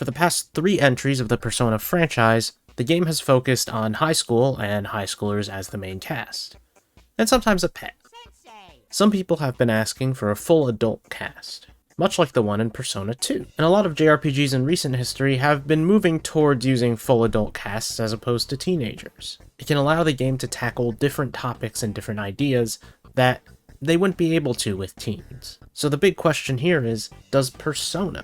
For the past 3 entries of the Persona franchise, the game has focused on high school and high schoolers as the main cast, and sometimes a pet. Some people have been asking for a full adult cast, much like the one in Persona 2. And a lot of JRPGs in recent history have been moving towards using full adult casts as opposed to teenagers. It can allow the game to tackle different topics and different ideas that they wouldn't be able to with teens. So the big question here is, does Persona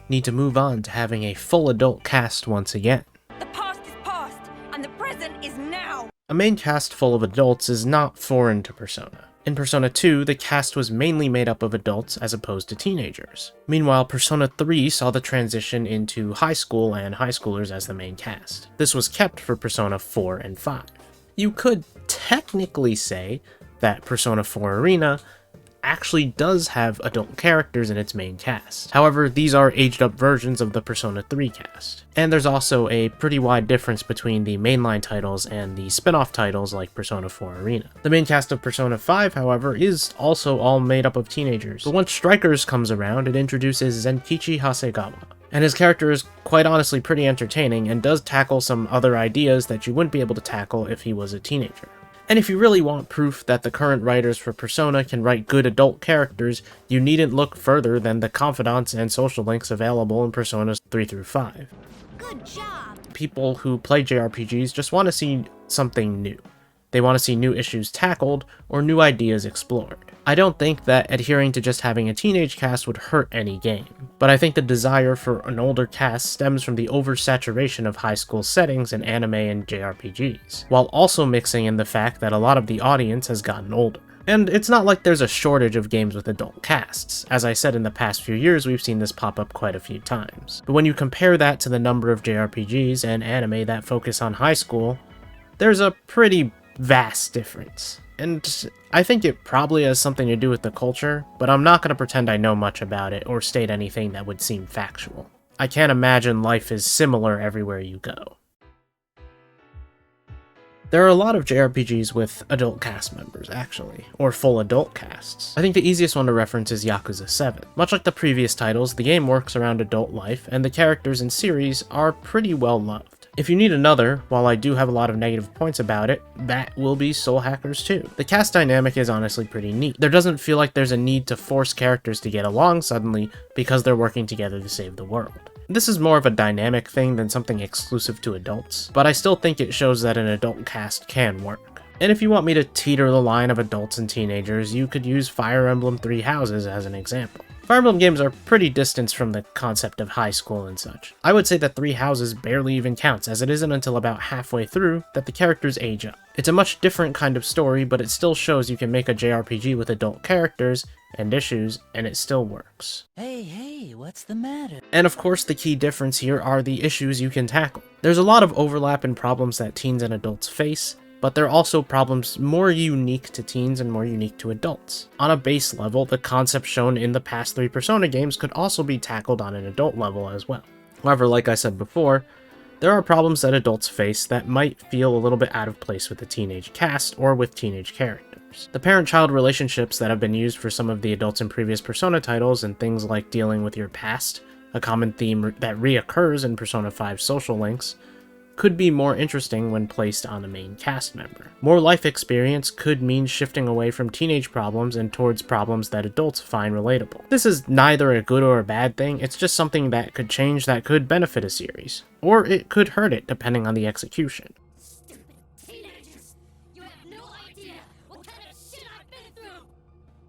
need to move on to having a full adult cast once again? The past is past, and the present is now! A main cast full of adults is not foreign to Persona. In Persona 2, the cast was mainly made up of adults as opposed to teenagers. Meanwhile, Persona 3 saw the transition into high school and high schoolers as the main cast. This was kept for Persona 4 and 5. You could technically say that Persona 4 Arena actually does have adult characters in its main cast. However, these are aged up versions of the Persona 3 cast. And there's also a pretty wide difference between the mainline titles and the spin-off titles like Persona 4 Arena. The main cast of Persona 5, however, is also all made up of teenagers. But once Strikers comes around, it introduces Zenkichi Hasegawa. And his character is quite honestly pretty entertaining and does tackle some other ideas that you wouldn't be able to tackle if he was a teenager. And if you really want proof that the current writers for Persona can write good adult characters, you needn't look further than the confidants and social links available in Personas 3 through 5. Good job! People who play JRPGs just want to see something new. They want to see new issues tackled or new ideas explored. I don't think that adhering to just having a teenage cast would hurt any game, but I think the desire for an older cast stems from the oversaturation of high school settings in anime and JRPGs, while also mixing in the fact that a lot of the audience has gotten older. And it's not like there's a shortage of games with adult casts. As I said, in the past few years, we've seen this pop up quite a few times. But when you compare that to the number of JRPGs and anime that focus on high school, there's a pretty vast difference. And I think it probably has something to do with the culture, but I'm not going to pretend I know much about it or state anything that would seem factual. I can't imagine life is similar everywhere you go. There are a lot of JRPGs with adult cast members, actually, or full adult casts. I think the easiest one to reference is Yakuza 7. Much like the previous titles, the game works around adult life, and the characters in series are pretty well loved. If you need another, while I do have a lot of negative points about it, that will be Soul Hackers 2. The cast dynamic is honestly pretty neat. There doesn't feel like there's a need to force characters to get along suddenly because they're working together to save the world. This is more of a dynamic thing than something exclusive to adults, but I still think it shows that an adult cast can work. And if you want me to teeter the line of adults and teenagers, you could use Fire Emblem Three Houses as an example. Fire Emblem games are pretty distanced from the concept of high school and such. I would say that Three Houses barely even counts, as it isn't until about halfway through that the characters age up. It's a much different kind of story, but it still shows you can make a JRPG with adult characters and issues, and it still works. Hey, what's the matter? And of course, the key difference here are the issues you can tackle. There's a lot of overlap in problems that teens and adults face, but they're also problems more unique to teens and more unique to adults. On a base level, the concepts shown in the past 3 Persona games could also be tackled on an adult level as well. However, like I said before, there are problems that adults face that might feel a little bit out of place with a teenage cast or with teenage characters. The parent-child relationships that have been used for some of the adults in previous Persona titles, and things like dealing with your past, a common theme that reoccurs in Persona 5 social links, could be more interesting when placed on a main cast member. More life experience could mean shifting away from teenage problems and towards problems that adults find relatable. This is neither a good or a bad thing, it's just something that could change that could benefit a series. Or it could hurt it, depending on the execution. Stupid teenagers! You have no idea what kind of shit I've been through!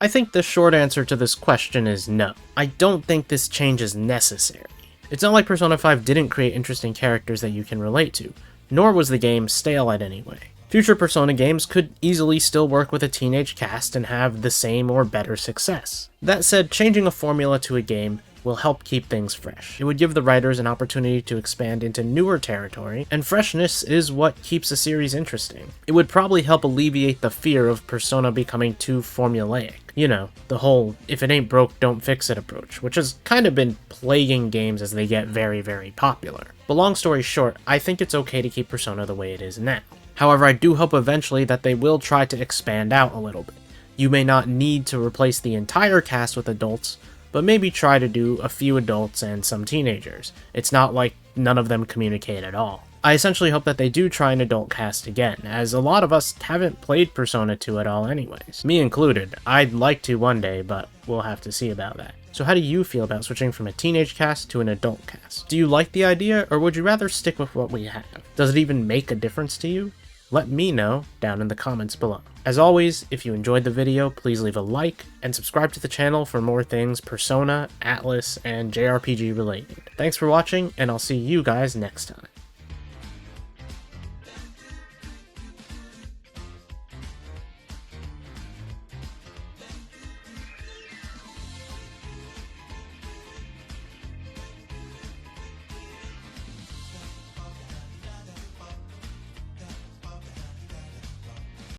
I think the short answer to this question is no. I don't think this change is necessary. It's not like Persona 5 didn't create interesting characters that you can relate to, nor was the game stale in any way. Future Persona games could easily still work with a teenage cast and have the same or better success. That said, changing a formula to a game will help keep things fresh. It would give the writers an opportunity to expand into newer territory, and freshness is what keeps a series interesting. It would probably help alleviate the fear of Persona becoming too formulaic. You know, the whole if it ain't broke, don't fix it approach, which has kind of been plaguing games as they get very, very popular. But long story short, I think it's okay to keep Persona the way it is now. However, I do hope eventually that they will try to expand out a little bit. You may not need to replace the entire cast with adults, but maybe try to do a few adults and some teenagers. It's not like none of them communicate at all. I essentially hope that they do try an adult cast again, as a lot of us haven't played Persona 2 at all anyways. Me included. I'd like to one day, but we'll have to see about that. So how do you feel about switching from a teenage cast to an adult cast? Do you like the idea, or would you rather stick with what we have? Does it even make a difference to you? Let me know down in the comments below. As always, if you enjoyed the video, please leave a like, and subscribe to the channel for more things Persona, Atlus, and JRPG related. Thanks for watching, and I'll see you guys next time.